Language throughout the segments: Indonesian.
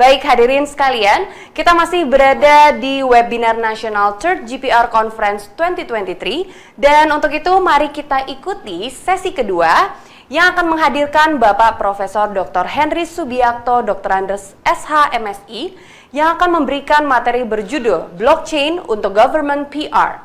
Baik hadirin sekalian, kita masih berada di webinar nasional Third GPR Conference 2023 dan untuk itu mari kita ikuti sesi kedua yang akan menghadirkan Bapak Profesor Dr. Henry Subiakto, Doktorandes SH.MSI yang akan memberikan materi berjudul Blockchain untuk Government PR.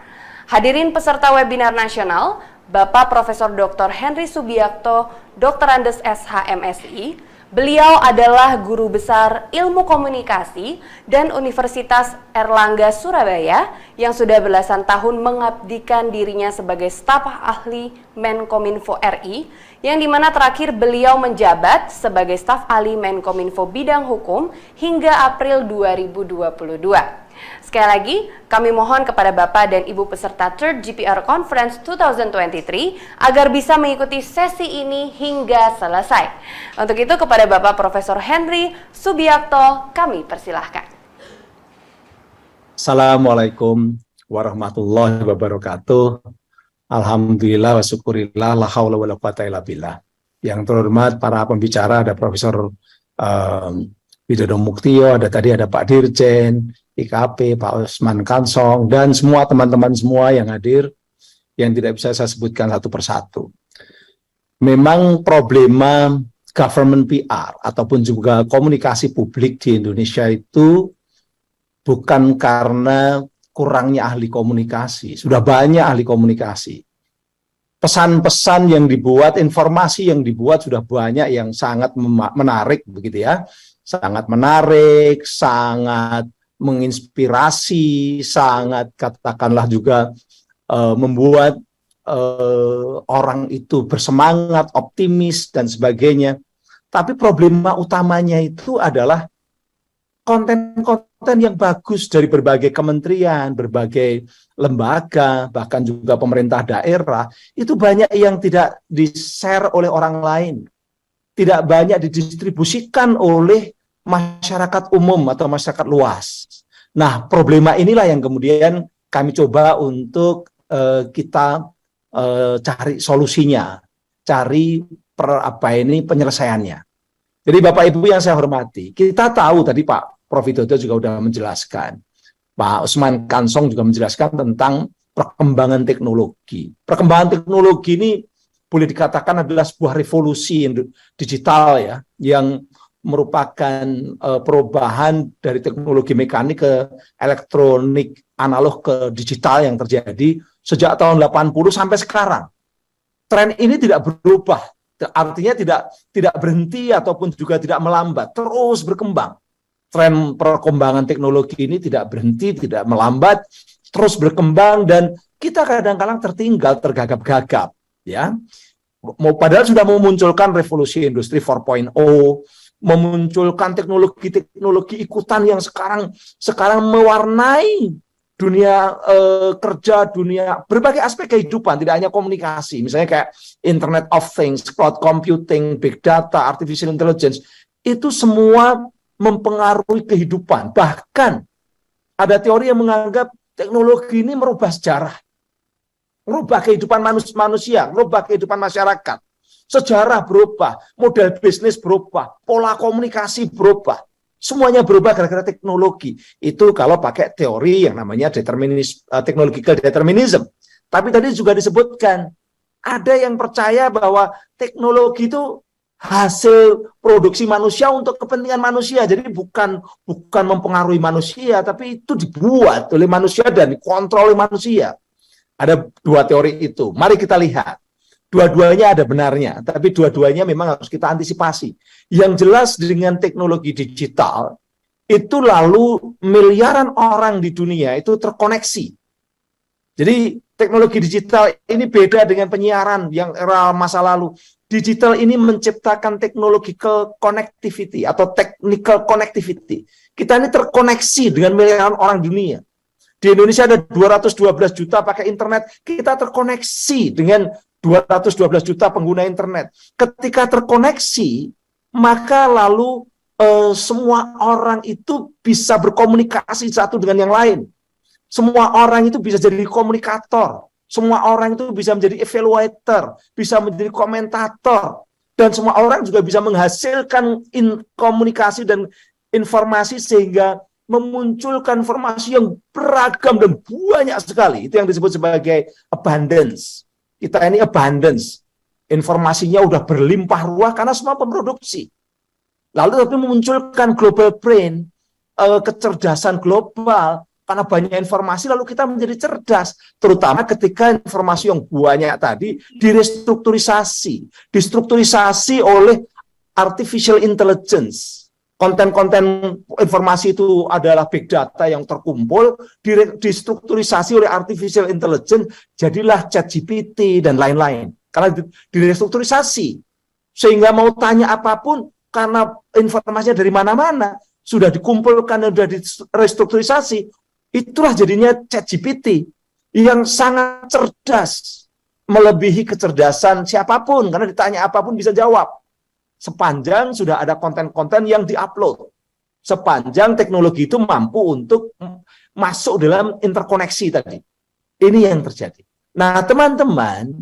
Hadirin peserta webinar nasional, Bapak Profesor Dr. Henry Subiakto, Doktorandes SH.MSI. Beliau adalah guru besar ilmu komunikasi dan Universitas Erlangga Surabaya yang sudah belasan tahun mengabdikan dirinya sebagai staf ahli Menkominfo RI, yang dimana terakhir beliau menjabat sebagai staf ahli Menkominfo bidang hukum hingga April 2022. Sekali lagi, kami mohon kepada Bapak dan Ibu peserta Third GPR Conference 2023 agar bisa mengikuti sesi ini hingga selesai. Untuk itu kepada Bapak Profesor Henry Subiakto, kami persilahkan. Assalamualaikum warahmatullahi wabarakatuh. Alhamdulillah wa syukurillah, la haula wala quwata illa billah. Yang terhormat para pembicara, ada Profesor Widodo Muktio, ada Pak Dirjen IKP, Pak Usman Kansong, dan semua teman-teman semua yang hadir, yang tidak bisa saya sebutkan satu persatu. Memang problema government PR ataupun juga komunikasi publik di Indonesia itu bukan karena kurangnya ahli komunikasi, sudah banyak ahli komunikasi. Pesan-pesan yang dibuat, informasi yang dibuat sudah banyak yang sangat menarik, begitu ya. Sangat menarik, sangat menginspirasi, sangat katakanlah juga membuat orang itu bersemangat, optimis dan sebagainya. Tapi problema utamanya itu adalah konten-konten yang bagus dari berbagai kementerian, berbagai lembaga, bahkan juga pemerintah daerah, itu banyak yang tidak di-share oleh orang lain, tidak banyak didistribusikan oleh masyarakat umum atau masyarakat luas. Nah, problema inilah yang kemudian kami coba untuk kita cari solusinya, cari penyelesaiannya. Jadi Bapak Ibu yang saya hormati, kita tahu tadi Pak Prof. Widodo juga sudah menjelaskan, Pak Usman Kansong juga menjelaskan tentang perkembangan teknologi. Perkembangan teknologi ini boleh dikatakan adalah sebuah revolusi digital ya, yang merupakan perubahan dari teknologi mekanik ke elektronik, analog ke digital yang terjadi sejak tahun 80 sampai sekarang. Tren ini tidak berubah, artinya tidak berhenti ataupun juga tidak melambat, terus berkembang. Tren perkembangan teknologi ini tidak berhenti, tidak melambat, terus berkembang, dan kita kadang-kadang tertinggal, tergagap-gagap, ya. Padahal sudah memunculkan revolusi industri 4.0, memunculkan teknologi-teknologi ikutan yang sekarang mewarnai dunia kerja, dunia berbagai aspek kehidupan, tidak hanya komunikasi, misalnya kayak Internet of Things, cloud computing, big data, artificial intelligence, itu semua mempengaruhi kehidupan. Bahkan ada teori yang menganggap teknologi ini merubah sejarah, merubah kehidupan manusia, merubah kehidupan masyarakat. Sejarah berubah, model bisnis berubah, pola komunikasi berubah. Semuanya berubah gara-gara teknologi. Itu kalau pakai teori yang namanya technological determinism. Tapi tadi juga disebutkan, ada yang percaya bahwa teknologi itu hasil produksi manusia untuk kepentingan manusia. Jadi bukan mempengaruhi manusia, tapi itu dibuat oleh manusia dan dikontrol oleh manusia. Ada dua teori itu. Mari kita lihat. Dua-duanya ada benarnya, tapi dua-duanya memang harus kita antisipasi. Yang jelas dengan teknologi digital, itu lalu miliaran orang di dunia itu terkoneksi. Jadi teknologi digital ini beda dengan penyiaran yang era masa lalu. Digital ini menciptakan technological connectivity atau technical connectivity. Kita ini terkoneksi dengan miliaran orang dunia. Di Indonesia ada 212 juta pakai internet, kita terkoneksi dengan 212 juta pengguna internet. Ketika terkoneksi, maka lalu semua orang itu bisa berkomunikasi satu dengan yang lain. Semua orang itu bisa jadi komunikator. Semua orang itu bisa menjadi evaluator, bisa menjadi komentator. Dan semua orang juga bisa menghasilkan komunikasi dan informasi sehingga memunculkan informasi yang beragam dan banyak sekali. Itu yang disebut sebagai abundance. Kita ini abundance. Informasinya udah berlimpah ruah karena semua pemproduksi. Lalu tapi memunculkan global brain, kecerdasan global, karena banyak informasi lalu kita menjadi cerdas. Terutama ketika informasi yang banyak tadi distrukturisasi oleh artificial intelligence. Konten-konten informasi itu adalah big data yang terkumpul, distrukturisasi oleh artificial intelligence, jadilah ChatGPT dan lain-lain. Karena direstrukturisasi. Sehingga mau tanya apapun, karena informasinya dari mana-mana, sudah dikumpulkan dan sudah direstrukturisasi, itulah jadinya ChatGPT yang sangat cerdas, melebihi kecerdasan siapapun, karena ditanya apapun bisa jawab. Sepanjang sudah ada konten-konten yang diupload. Sepanjang teknologi itu mampu untuk masuk dalam interkoneksi tadi. Ini yang terjadi. Nah, teman-teman,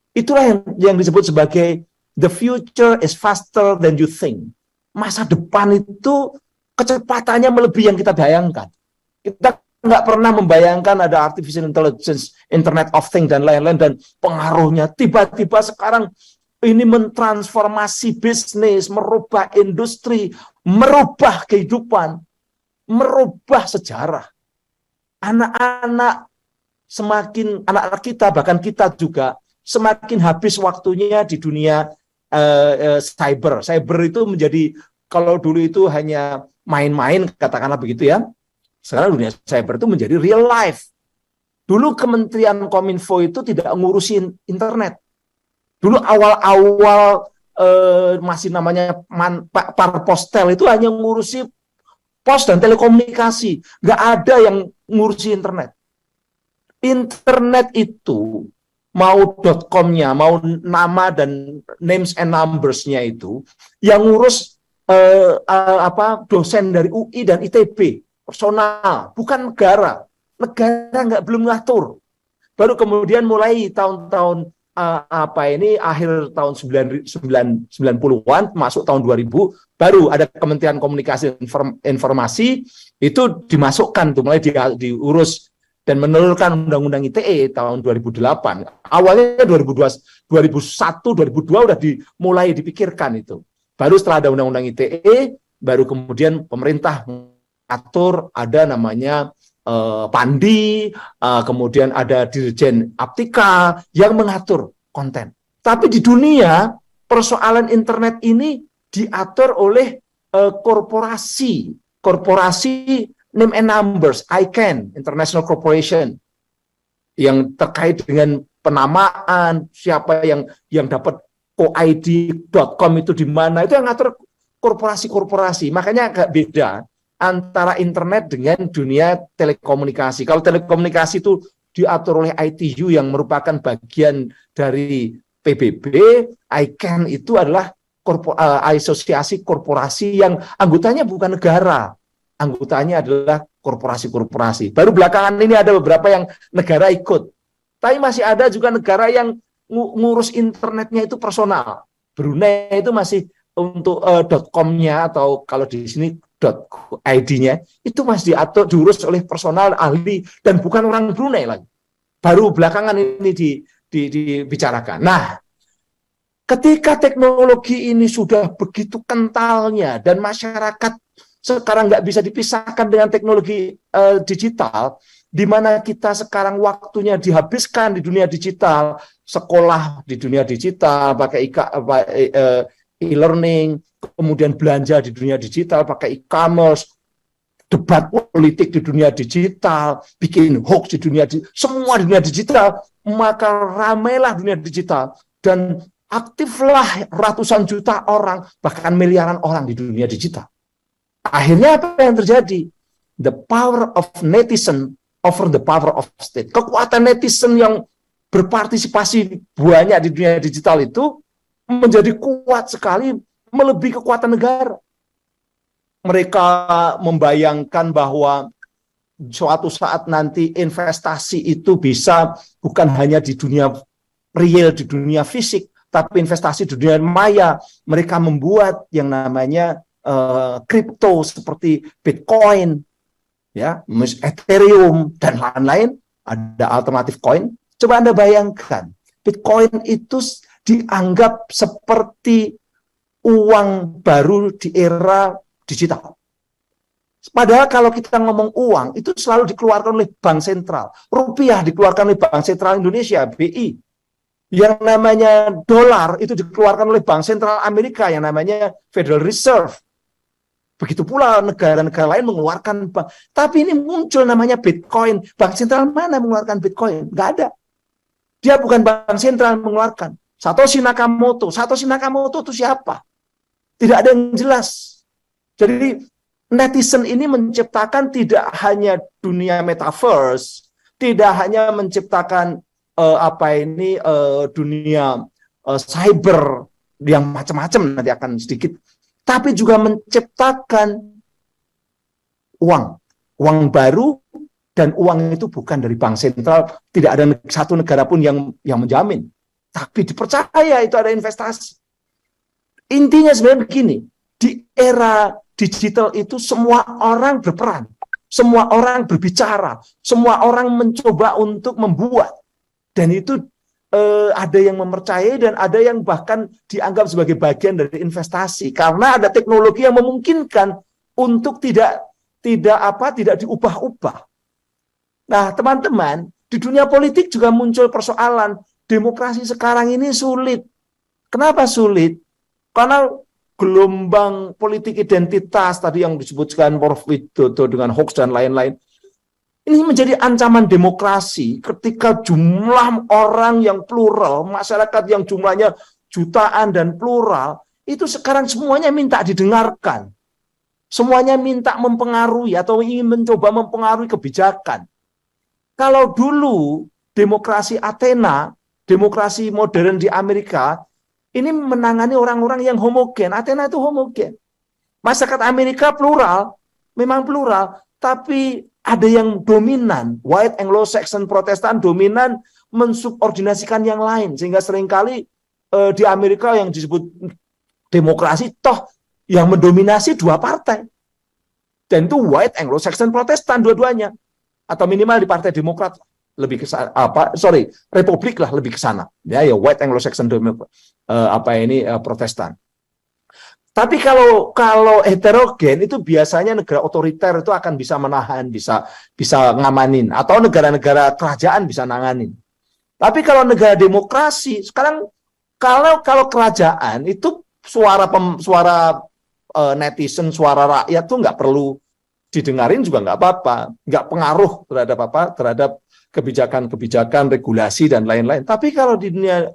itulah yang disebut sebagai the future is faster than you think. Masa depan itu kecepatannya melebihi yang kita bayangkan. Kita nggak pernah membayangkan ada artificial intelligence, Internet of Things, dan lain-lain, dan pengaruhnya. Tiba-tiba sekarang ini mentransformasi bisnis, merubah industri, merubah kehidupan, merubah sejarah. Anak-anak kita, bahkan kita juga, semakin habis waktunya di dunia cyber. Cyber itu menjadi, kalau dulu itu hanya main-main, katakanlah begitu ya. Sekarang dunia cyber itu menjadi real life. Dulu Kementerian Kominfo itu tidak ngurusin internet. Dulu awal-awal masih namanya Parpostel itu hanya ngurusi pos dan telekomunikasi. Nggak ada yang ngurusi internet. Internet itu, mau .com-nya, mau nama dan names and numbers-nya itu, yang ngurus dosen dari UI dan ITB, personal, bukan negara. Negara belum ngatur. Baru kemudian mulai tahun-tahun akhir tahun 90-an, masuk tahun 2000, baru ada Kementerian Komunikasi dan Informasi, itu dimasukkan tuh, mulai diurus dan menelurkan Undang-Undang ITE tahun 2008. Awalnya 2001, 2002 udah mulai dipikirkan itu. Baru setelah ada Undang-Undang ITE, baru kemudian pemerintah atur, ada namanya Pandi, kemudian ada Dirjen Aptika yang mengatur konten. Tapi di dunia, persoalan internet ini diatur oleh korporasi name and numbers, ICANN, International Corporation, yang terkait dengan penamaan, siapa yang dapat .id.com itu di mana, itu yang ngatur korporasi-korporasi. Makanya agak beda antara internet dengan dunia telekomunikasi. Kalau telekomunikasi itu diatur oleh ITU yang merupakan bagian dari PBB, ICANN itu adalah asosiasi korporasi yang anggotanya bukan negara, anggotanya adalah korporasi-korporasi. Baru belakangan ini ada beberapa yang negara ikut, tapi masih ada juga negara yang ngurus internetnya itu personal. Brunei itu masih untuk .com-nya, atau kalau di sini .id-nya itu masih diurus oleh personal ahli dan bukan orang Brunei lagi. Baru belakangan ini dibicarakan. Nah, ketika teknologi ini sudah begitu kentalnya dan masyarakat sekarang nggak bisa dipisahkan dengan teknologi digital, di mana kita sekarang waktunya dihabiskan di dunia digital, sekolah di dunia digital, pakai e-learning, kemudian belanja di dunia digital, pakai e-commerce, debat politik di dunia digital, bikin hoax di dunia digital, semua di dunia digital, maka ramailah dunia digital, dan aktiflah ratusan juta orang, bahkan miliaran orang di dunia digital. Akhirnya apa yang terjadi? The power of netizen over the power of state. Kekuatan netizen yang berpartisipasi banyak di dunia digital itu menjadi kuat sekali, melebihi kekuatan negara. Mereka membayangkan bahwa suatu saat nanti investasi itu bisa bukan hanya di dunia real, di dunia fisik, tapi investasi di dunia maya. Mereka membuat yang namanya kripto seperti Bitcoin, ya, Ethereum dan lain-lain, ada alternatif coin. Coba Anda bayangkan, Bitcoin itu dianggap seperti uang baru di era digital. Padahal kalau kita ngomong uang, itu selalu dikeluarkan oleh Bank Sentral. Rupiah dikeluarkan oleh Bank Sentral Indonesia, BI. Yang namanya dolar itu dikeluarkan oleh Bank Sentral Amerika, yang namanya Federal Reserve. Begitu pula negara-negara lain mengeluarkan bank. Tapi ini muncul namanya Bitcoin. Bank Sentral mana mengeluarkan Bitcoin? Nggak ada. Dia bukan Bank Sentral mengeluarkan. Satoshi Nakamoto itu siapa? Tidak ada yang jelas. Jadi netizen ini menciptakan tidak hanya dunia metaverse, tidak hanya menciptakan dunia cyber yang macam-macam, nanti akan sedikit, tapi juga menciptakan uang baru, dan uang itu bukan dari bank sentral, tidak ada satu negara pun yang menjamin, tapi dipercaya itu ada investasi. Intinya sebenarnya begini, di era digital itu semua orang berperan, semua orang berbicara, semua orang mencoba untuk membuat, dan itu ada yang mempercayai dan ada yang bahkan dianggap sebagai bagian dari investasi karena ada teknologi yang memungkinkan untuk tidak diubah-ubah. Nah, teman-teman, di dunia politik juga muncul persoalan demokrasi sekarang ini sulit. Kenapa sulit? Karena gelombang politik identitas tadi yang disebutkan Prof. Widodo dengan hoax dan lain-lain, ini menjadi ancaman demokrasi ketika jumlah orang yang plural, masyarakat yang jumlahnya jutaan dan plural, itu sekarang semuanya minta didengarkan. Semuanya minta mempengaruhi atau ingin mencoba mempengaruhi kebijakan. Kalau dulu demokrasi Athena, demokrasi modern di Amerika, ini menangani orang-orang yang homogen. Athena itu homogen. Masyarakat Amerika plural, memang plural, tapi ada yang dominan. White Anglo-Saxon Protestan dominan mensubordinasikan yang lain. Sehingga seringkali di Amerika yang disebut demokrasi, toh yang mendominasi dua partai. Dan itu White Anglo-Saxon Protestan dua-duanya. Atau minimal di Partai Demokrat lebih ke Republik lah lebih ke sana. Ya, White Anglo-Saxon Protestan. Tapi kalau heterogen itu biasanya negara otoriter itu akan bisa menahan, bisa ngamanin, atau negara-negara kerajaan bisa nanganin. Tapi kalau negara demokrasi sekarang kalau kerajaan itu suara netizen, suara rakyat tuh nggak perlu didengarin juga nggak apa-apa, nggak pengaruh terhadap kebijakan-kebijakan, regulasi dan lain-lain. Tapi kalau di dunia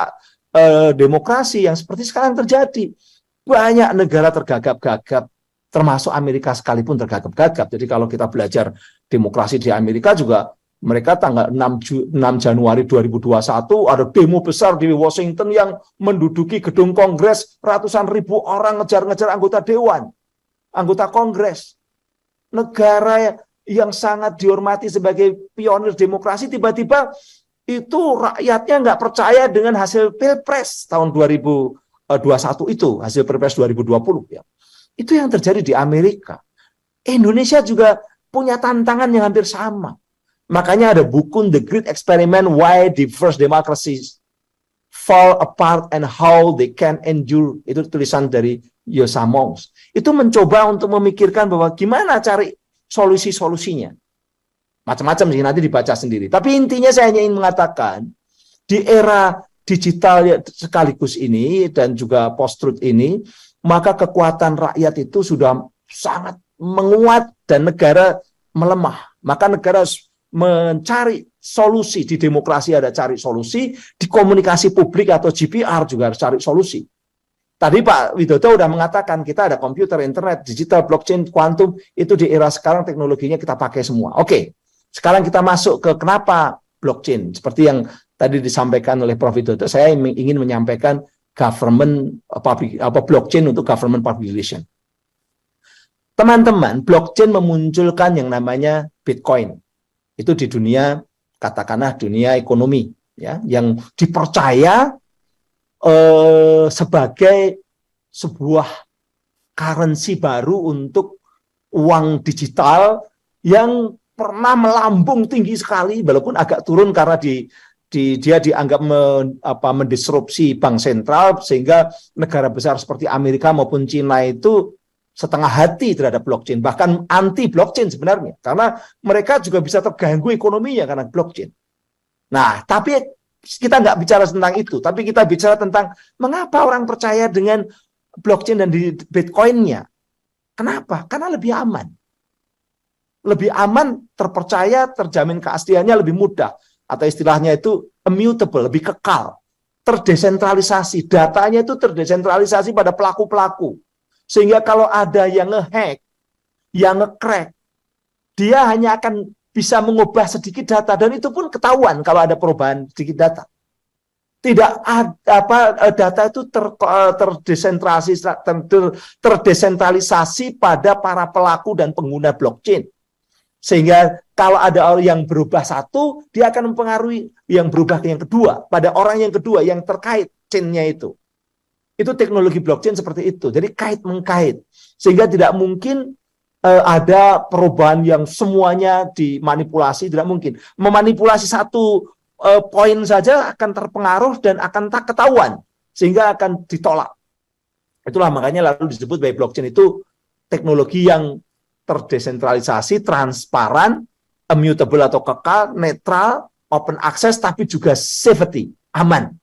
demokrasi yang seperti sekarang terjadi, banyak negara tergagap-gagap, termasuk Amerika sekalipun tergagap-gagap. Jadi kalau kita belajar demokrasi di Amerika juga, mereka tanggal 6 Januari 2021 ada demo besar di Washington yang menduduki gedung Kongres, ratusan ribu orang ngejar-ngejar anggota dewan, anggota Kongres. Negara yang sangat dihormati sebagai pionir demokrasi, tiba-tiba itu rakyatnya nggak percaya dengan hasil Pilpres tahun 2021 itu, hasil Pilpres 2020 ya. Itu yang terjadi di Amerika. Indonesia juga punya tantangan yang hampir sama. Makanya ada buku The Great Experiment, Why Diverse Democracies Fall Apart and How They Can Endure. Itu tulisan dari Yosa Monks. Itu mencoba untuk memikirkan bahwa gimana cari solusi-solusinya. Macam-macam sih, nanti dibaca sendiri. Tapi intinya saya hanya ingin mengatakan, di era digital sekaligus ini dan juga post-truth ini, maka kekuatan rakyat itu sudah sangat menguat dan negara melemah. Maka negara harus mencari solusi. Di demokrasi ada cari solusi, di komunikasi publik atau GPR juga harus cari solusi. Tadi Pak Widodo sudah mengatakan kita ada komputer, internet, digital, blockchain, kuantum, itu di era sekarang teknologinya kita pakai semua. Oke, sekarang kita masuk ke kenapa blockchain. Seperti yang tadi disampaikan oleh Prof. Widodo, saya ingin menyampaikan blockchain untuk government public relation. Teman-teman, blockchain memunculkan yang namanya Bitcoin. Itu di dunia, katakanlah dunia ekonomi, ya, yang dipercaya sebagai sebuah currency baru untuk uang digital yang pernah melambung tinggi sekali, walaupun agak turun karena dia dianggap mendisrupsi bank sentral, sehingga negara besar seperti Amerika maupun Cina itu setengah hati terhadap blockchain, bahkan anti blockchain sebenarnya, karena mereka juga bisa terganggu ekonominya karena blockchain. Nah, tapi kita nggak bicara tentang itu, tapi kita bicara tentang mengapa orang percaya dengan blockchain dan di Bitcoin-nya. Kenapa? Karena lebih aman. Lebih aman, terpercaya, terjamin keasliannya lebih mudah. Atau istilahnya itu immutable, lebih kekal. Terdesentralisasi, datanya itu terdesentralisasi pada pelaku-pelaku. Sehingga kalau ada yang nge-hack, yang nge-crack, dia hanya akan bisa mengubah sedikit data, dan itu pun ketahuan kalau ada perubahan sedikit data. Tidak ada data itu terdesentralisasi pada para pelaku dan pengguna blockchain. Sehingga kalau ada orang yang berubah satu, dia akan mempengaruhi yang berubah ke yang kedua, pada orang yang kedua yang terkait chain-nya itu. Itu teknologi blockchain seperti itu. Jadi kait-mengkait. Sehingga tidak mungkin ada perubahan yang semuanya dimanipulasi, tidak mungkin. Memanipulasi satu poin saja akan terpengaruh dan akan tak ketahuan, sehingga akan ditolak. Itulah makanya lalu disebut bahwa blockchain itu teknologi yang terdesentralisasi, transparan, immutable atau kekal, netral, open access, tapi juga safety, aman.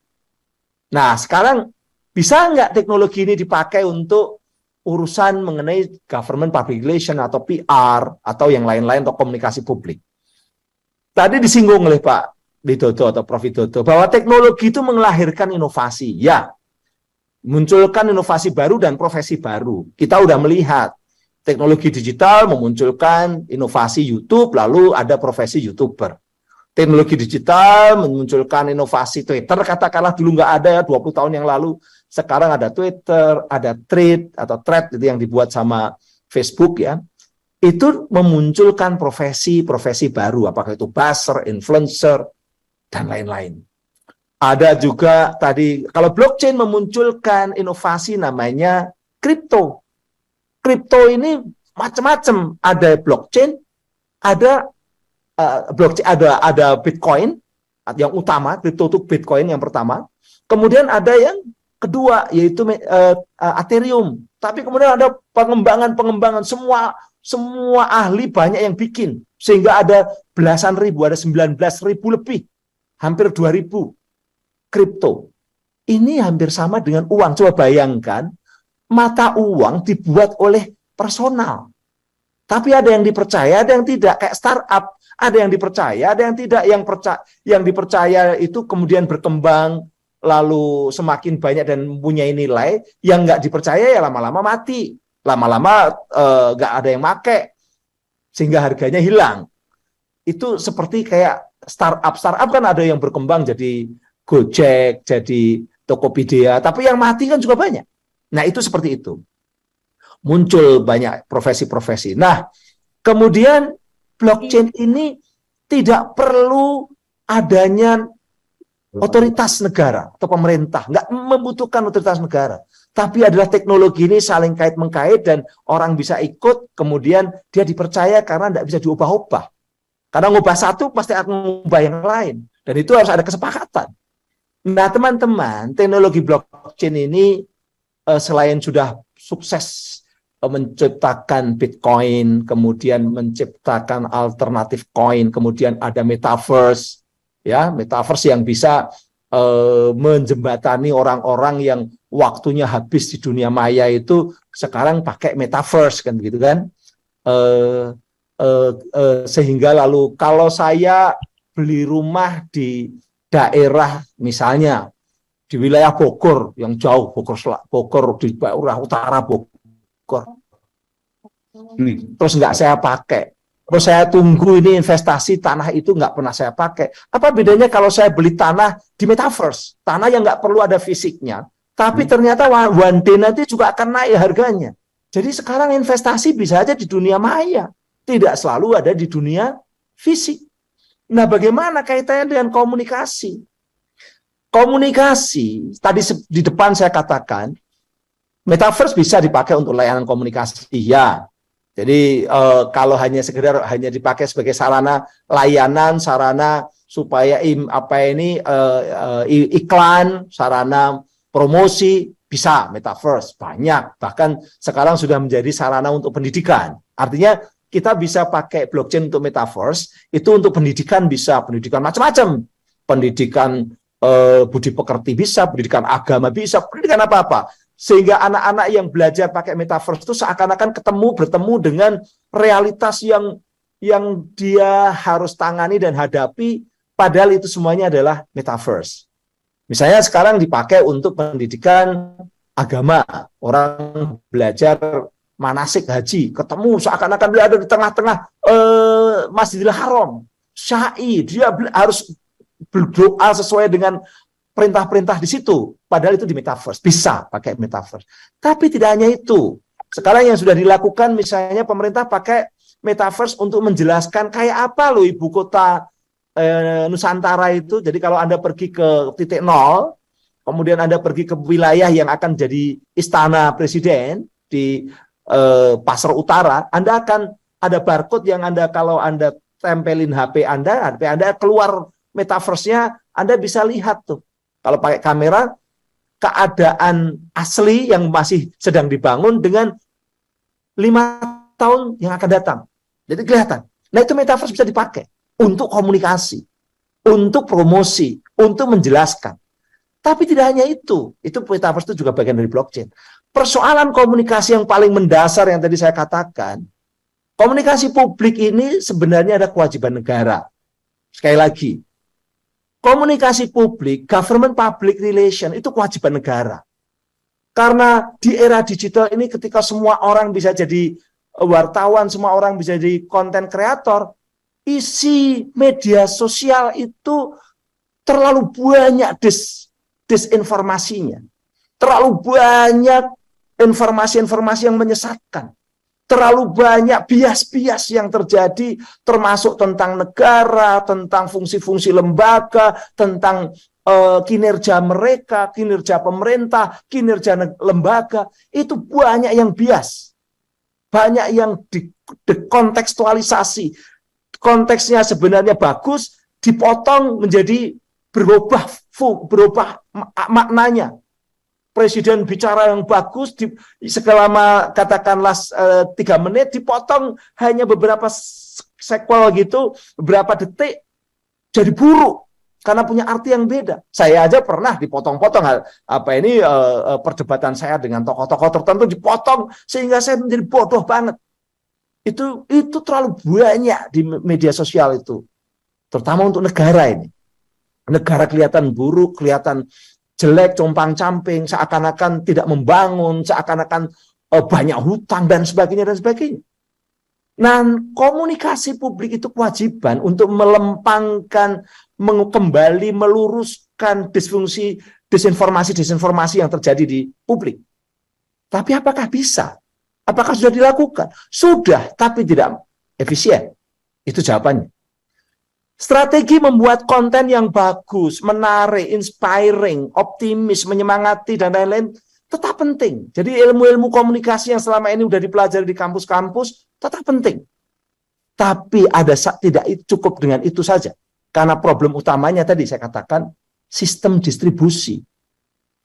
Nah, sekarang bisa nggak teknologi ini dipakai untuk urusan mengenai government public relation atau PR atau yang lain-lain atau komunikasi publik? Tadi disinggung oleh Pak Widodo atau Prof. Widodo bahwa teknologi itu melahirkan inovasi. Ya, munculkan inovasi baru dan profesi baru. Kita udah melihat teknologi digital memunculkan inovasi YouTube, lalu ada profesi YouTuber. Teknologi digital memunculkan inovasi Twitter, katakanlah dulu nggak ada ya 20 tahun yang lalu. Sekarang ada Twitter, ada Thread atau Thread itu yang dibuat sama Facebook ya. Itu memunculkan profesi-profesi baru, apakah itu buzzer, influencer, dan lain-lain. Ada juga tadi, kalau blockchain memunculkan inovasi namanya kripto. Kripto ini macam-macam, ada blockchain, ada Bitcoin yang utama, kripto itu Bitcoin yang pertama. Kemudian ada yang kedua yaitu Ethereum. Tapi kemudian ada pengembangan semua ahli banyak yang bikin, sehingga ada belasan ribu, ada 19.000 lebih, hampir 2.000 kripto. Ini hampir sama dengan uang. Coba bayangkan, mata uang dibuat oleh personal. Tapi ada yang dipercaya, ada yang tidak. Kayak startup, ada yang dipercaya, ada yang tidak. Yang dipercaya itu kemudian berkembang, lalu semakin banyak dan mempunyai nilai. Yang nggak dipercaya ya lama-lama mati. Lama-lama nggak ada yang pakai, sehingga harganya hilang. Itu seperti kayak startup. Startup kan ada yang berkembang jadi Gojek, jadi Tokopedia. Tapi yang mati kan juga banyak. Nah, itu seperti itu. Muncul banyak profesi-profesi. Nah, kemudian blockchain ini tidak perlu adanya otoritas negara atau pemerintah. Nggak membutuhkan otoritas negara. Tapi adalah teknologi ini saling kait-mengkait dan orang bisa ikut, kemudian dia dipercaya karena tidak bisa diubah-ubah. Karena ngubah satu pasti akan mengubah yang lain. Dan itu harus ada kesepakatan. Nah, teman-teman, teknologi blockchain ini selain sudah sukses menciptakan Bitcoin, kemudian menciptakan alternatif coin, kemudian ada metaverse, ya, metaverse yang bisa menjembatani orang-orang yang waktunya habis di dunia maya itu sekarang pakai metaverse kan gitu kan, sehingga lalu kalau saya beli rumah di daerah misalnya di wilayah Bogor yang jauh, Bogor di daerah utara Bogor, terus nggak saya pakai, terus saya tunggu ini investasi tanah itu nggak pernah saya pakai. Apa bedanya kalau saya beli tanah di metaverse, tanah yang nggak perlu ada fisiknya, tapi ternyata one day nanti juga akan naik harganya. Jadi sekarang investasi bisa aja di dunia maya, tidak selalu ada di dunia fisik. Nah, bagaimana kaitannya dengan komunikasi? Komunikasi, tadi di depan saya katakan, Metaverse bisa dipakai untuk layanan komunikasi, ya. Jadi kalau hanya dipakai sebagai sarana layanan, sarana supaya iklan, sarana promosi, bisa metaverse banyak. Bahkan sekarang sudah menjadi sarana untuk pendidikan. Artinya kita bisa pakai blockchain untuk metaverse itu untuk pendidikan, bisa pendidikan macam-macam, pendidikan budi pekerti bisa, pendidikan agama bisa, pendidikan apa-apa. Sehingga anak-anak yang belajar pakai metaverse itu seakan-akan bertemu dengan realitas yang dia harus tangani dan hadapi, padahal itu semuanya adalah metaverse. Misalnya sekarang dipakai untuk pendidikan agama, orang belajar manasik haji, ketemu seakan-akan dia ada di tengah-tengah Masjidil Haram, syai, dia harus berdoa sesuai dengan perintah-perintah di situ, padahal itu di metaverse, bisa pakai metaverse. Tapi tidak hanya itu, sekarang yang sudah dilakukan misalnya pemerintah pakai metaverse untuk menjelaskan kayak apa loh ibu kota Nusantara itu. Jadi kalau Anda pergi ke titik nol, kemudian Anda pergi ke wilayah yang akan jadi istana presiden di Pasar Utara, Anda akan ada barcode yang kalau Anda tempelin HP Anda keluar metaverse-nya, Anda bisa lihat tuh. Kalau pakai kamera, keadaan asli yang masih sedang dibangun dengan 5 tahun yang akan datang. Jadi kelihatan. Nah itu metaverse bisa dipakai untuk komunikasi, untuk promosi, untuk menjelaskan. Tapi tidak hanya itu metaverse itu juga bagian dari blockchain. Persoalan komunikasi yang paling mendasar yang tadi saya katakan, komunikasi publik ini sebenarnya ada kewajiban negara. Sekali lagi, komunikasi publik, government public relation itu kewajiban negara. Karena di era digital ini ketika semua orang bisa jadi wartawan, semua orang bisa jadi content creator, isi media sosial itu terlalu banyak disinformasinya. Terlalu banyak informasi-informasi yang menyesatkan. Terlalu banyak bias-bias yang terjadi, termasuk tentang negara, tentang fungsi-fungsi lembaga, tentang kinerja mereka, kinerja pemerintah, kinerja lembaga. Itu banyak yang bias. Banyak yang dekontekstualisasi. Konteksnya sebenarnya bagus, dipotong menjadi berubah maknanya. Presiden bicara yang bagus, selama katakanlah 3 menit, dipotong hanya beberapa sequel gitu, beberapa detik, jadi buruk. Karena punya arti yang beda. Saya aja pernah dipotong-potong, perdebatan saya dengan tokoh-tokoh tertentu dipotong, sehingga saya menjadi bodoh banget. Itu terlalu banyak di media sosial itu. Terutama untuk negara ini. Negara kelihatan buruk, kelihatan jelek, compang-camping, seakan-akan tidak membangun, seakan-akan banyak hutang dan sebagainya dan sebagainya. Nah, komunikasi publik itu kewajiban untuk melempangkan, kembali meluruskan disinformasi yang terjadi di publik. Tapi apakah bisa? Apakah sudah dilakukan? Sudah, tapi tidak efisien. Itu jawabannya. Strategi membuat konten yang bagus, menarik, inspiring, optimis, menyemangati, dan lain-lain tetap penting. Jadi ilmu-ilmu komunikasi yang selama ini sudah dipelajari di kampus-kampus tetap penting. Tapi tidak cukup dengan itu saja. Karena problem utamanya tadi saya katakan, sistem distribusi.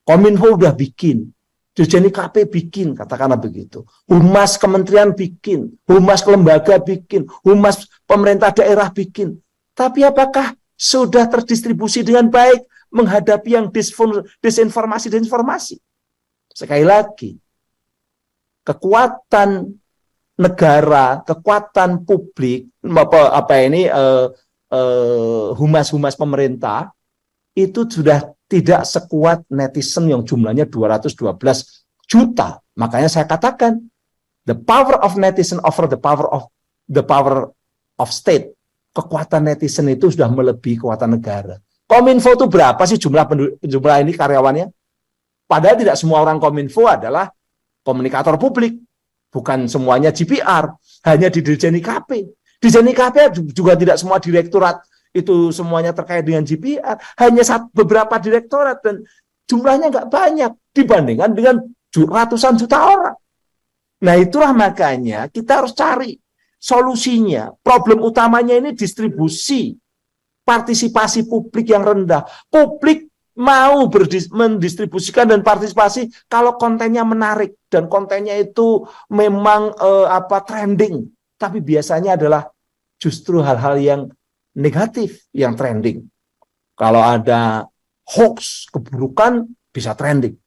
Kominfo udah bikin, Dirjen KP bikin, katakanlah begitu. Humas kementerian bikin, humas lembaga bikin, humas pemerintah daerah bikin. Tapi apakah sudah terdistribusi dengan baik menghadapi yang disinformasi? Sekali lagi, kekuatan negara, kekuatan publik, humas-humas pemerintah itu sudah tidak sekuat netizen yang jumlahnya 212 juta. Makanya saya katakan, the power of netizen over the power of state. Kekuatan netizen itu sudah melebihi kekuatan negara. Kominfo itu berapa sih jumlah ini karyawannya? Padahal tidak semua orang Kominfo adalah komunikator publik. Bukan semuanya GPR, hanya di Dirjen IKP. Dirjen IKP juga tidak semua direktorat itu semuanya terkait dengan GPR. Hanya beberapa direktorat dan jumlahnya nggak banyak dibandingkan dengan ratusan juta orang. Nah, itulah makanya kita harus cari solusinya. Problem utamanya ini distribusi, partisipasi publik yang rendah. Publik mau mendistribusikan dan partisipasi kalau kontennya menarik dan kontennya itu memang trending. Tapi biasanya adalah justru hal-hal yang negatif yang trending. Kalau ada hoax, keburukan bisa trending.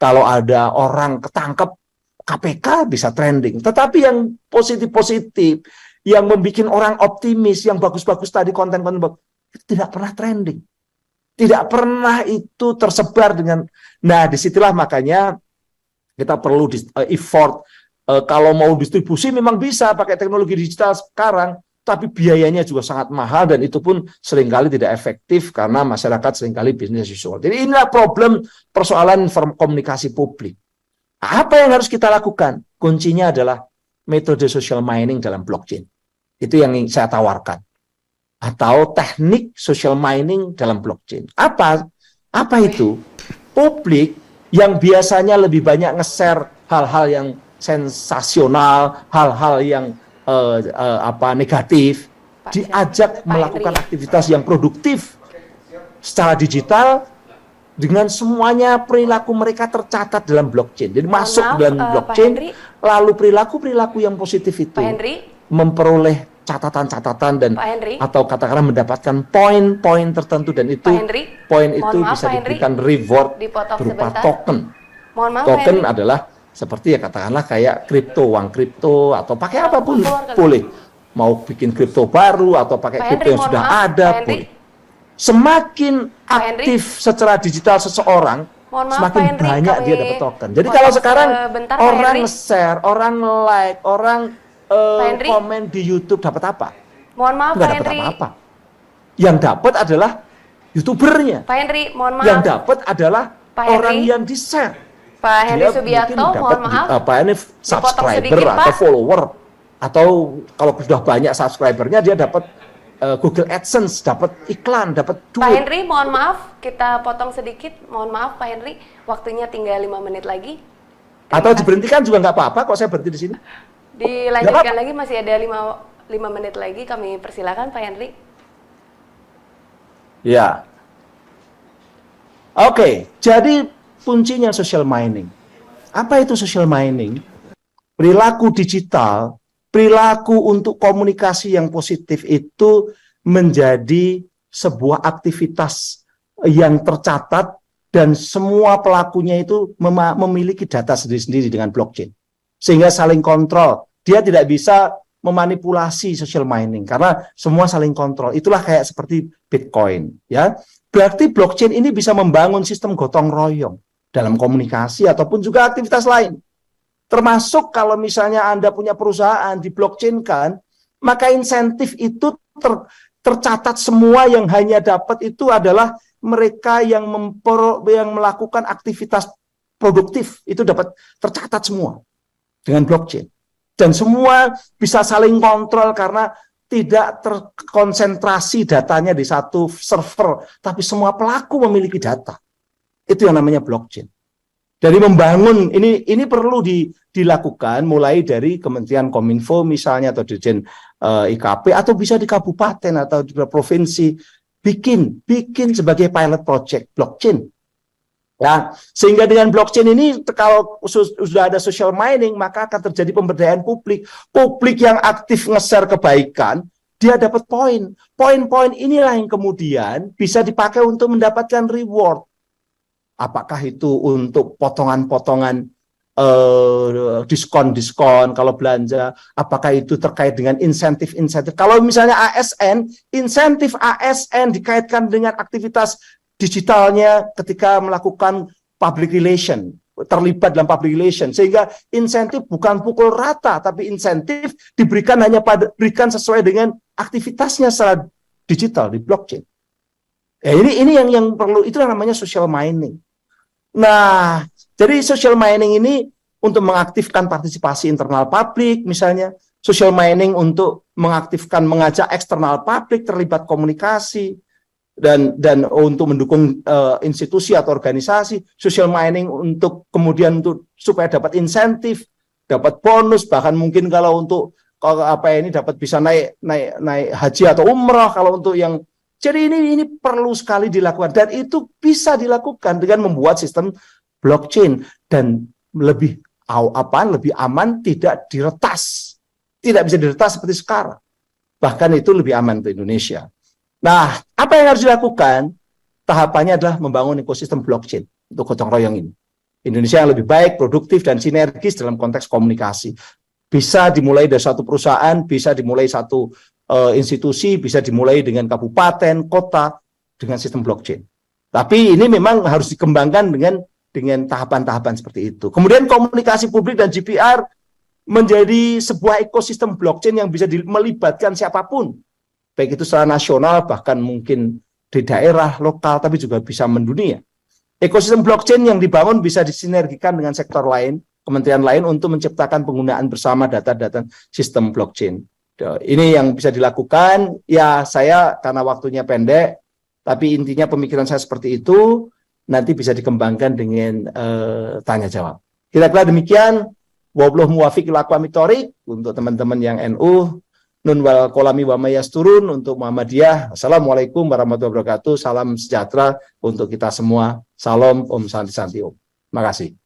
Kalau ada orang ketangkep KPK bisa trending. Tetapi yang positif-positif, yang membuat orang optimis, yang bagus-bagus tadi konten-konten bagus, itu tidak pernah trending. Tidak pernah itu tersebar dengan. Nah, disitulah makanya kita perlu effort. Kalau mau distribusi memang bisa pakai teknologi digital sekarang, tapi biayanya juga sangat mahal dan itu pun seringkali tidak efektif karena masyarakat seringkali bisnis usual. Jadi inilah problem persoalan komunikasi publik. Apa yang harus kita lakukan? Kuncinya adalah metode social mining dalam blockchain. Itu yang saya tawarkan. Atau teknik social mining dalam blockchain. Apa itu? Publik yang biasanya lebih banyak nge-share hal-hal yang sensasional, hal-hal yang negatif, diajak melakukan aktivitas yang produktif secara digital dengan semuanya perilaku mereka tercatat dalam blockchain. Jadi masuk dalam blockchain, lalu perilaku yang positif itu memperoleh catatan-catatan dan atau katakanlah mendapatkan poin-poin tertentu dan itu poin itu bisa diberikan reward berupa token. Token adalah seperti ya katakanlah kayak kripto, uang kripto atau pakai apapun boleh. Mau bikin kripto baru atau pakai kripto yang sudah ada boleh. Semakin aktif secara digital seseorang, semakin banyak dia dapat token. Jadi kalau sekarang orang share, orang like, orang komen di YouTube dapat apa? Mohon maaf, nggak dapat apa-apa. Yang dapat adalah YouTubernya. Pak Henry, mohon maaf. Yang dapat adalah orang yang di-share. Pak Henry Subiakto, mohon maaf. Ini subscriber sedikit, atau follower, atau kalau sudah banyak subscribernya dia dapat Google AdSense, dapat iklan, dapat duit. Pak Henry, mohon maaf, kita potong sedikit. Mohon maaf, Pak Henry, waktunya tinggal 5 menit lagi. Atau diberhentikan juga nggak apa-apa, kok saya berhenti di sini. Dilanjutkan lagi, masih ada 5 menit lagi, kami persilakan Pak Henry. Ya. Oke, jadi kuncinya social mining. Apa itu social mining? Perilaku digital, perilaku untuk komunikasi yang positif itu menjadi sebuah aktivitas yang tercatat dan semua pelakunya itu memiliki data sendiri-sendiri dengan blockchain. Sehingga saling kontrol. Dia tidak bisa memanipulasi social mining karena semua saling kontrol. Itulah kayak seperti Bitcoin, ya. Berarti blockchain ini bisa membangun sistem gotong royong dalam komunikasi ataupun juga aktivitas lain. Termasuk kalau misalnya Anda punya perusahaan di blockchain kan, maka insentif itu tercatat semua yang hanya dapat itu adalah mereka yang melakukan aktivitas produktif itu dapat tercatat semua dengan blockchain. Dan semua bisa saling kontrol karena tidak terkonsentrasi datanya di satu server, tapi semua pelaku memiliki data. Itu yang namanya blockchain. Dari membangun, ini perlu dilakukan mulai dari Kementerian Kominfo misalnya, atau Dirjen IKP, atau bisa di kabupaten atau di provinsi, bikin sebagai pilot project blockchain. Ya, sehingga dengan blockchain ini kalau sudah ada social mining maka akan terjadi pemberdayaan publik. Publik yang aktif nge-share kebaikan, dia dapat poin. Poin-poin inilah yang kemudian bisa dipakai untuk mendapatkan reward. Apakah itu untuk potongan-potongan diskon-diskon kalau belanja, apakah itu terkait dengan insentif-insentif. Kalau misalnya ASN, insentif ASN dikaitkan dengan aktivitas digitalnya ketika melakukan public relation, terlibat dalam public relation, sehingga insentif bukan pukul rata, tapi insentif diberikan berikan sesuai dengan aktivitasnya secara digital di blockchain. Ini yang perlu, itu namanya social mining. Nah, jadi social mining ini untuk mengaktifkan partisipasi internal publik, misalnya social mining untuk mengaktifkan, mengajak eksternal publik terlibat komunikasi. dan untuk mendukung institusi atau organisasi, social mining untuk kemudian supaya dapat insentif, dapat bonus, bahkan mungkin kalau untuk ini dapat bisa naik haji atau umrah kalau untuk yang. Jadi ini perlu sekali dilakukan, dan itu bisa dilakukan dengan membuat sistem blockchain dan lebih aman, tidak diretas, tidak bisa diretas seperti sekarang. Bahkan itu lebih aman untuk Indonesia. Nah, apa yang harus dilakukan? Tahapannya adalah membangun ekosistem blockchain untuk gotong royong ini. Indonesia yang lebih baik, produktif, dan sinergis dalam konteks komunikasi. Bisa dimulai dari satu perusahaan, bisa dimulai satu institusi, bisa dimulai dengan kabupaten, kota, dengan sistem blockchain. Tapi ini memang harus dikembangkan dengan tahapan-tahapan seperti itu. Kemudian komunikasi publik dan GPR menjadi sebuah ekosistem blockchain yang bisa melibatkan siapapun, baik itu secara nasional, bahkan mungkin di daerah, lokal, tapi juga bisa mendunia. Ekosistem blockchain yang dibangun bisa disinergikan dengan sektor lain, kementerian lain untuk menciptakan penggunaan bersama data-data sistem blockchain. Ini yang bisa dilakukan, ya saya karena waktunya pendek, tapi intinya pemikiran saya seperti itu, nanti bisa dikembangkan dengan tanya jawab. Kira-kira demikian, wabillahi muwaffiq ila aqwamit thoriq untuk teman-teman yang NU, nun wal kolami wa mayasturun untuk Muhammadiyah. Assalamualaikum warahmatullahi wabarakatuh. Salam sejahtera untuk kita semua. Salam Om Santi Santi Om. Terima kasih.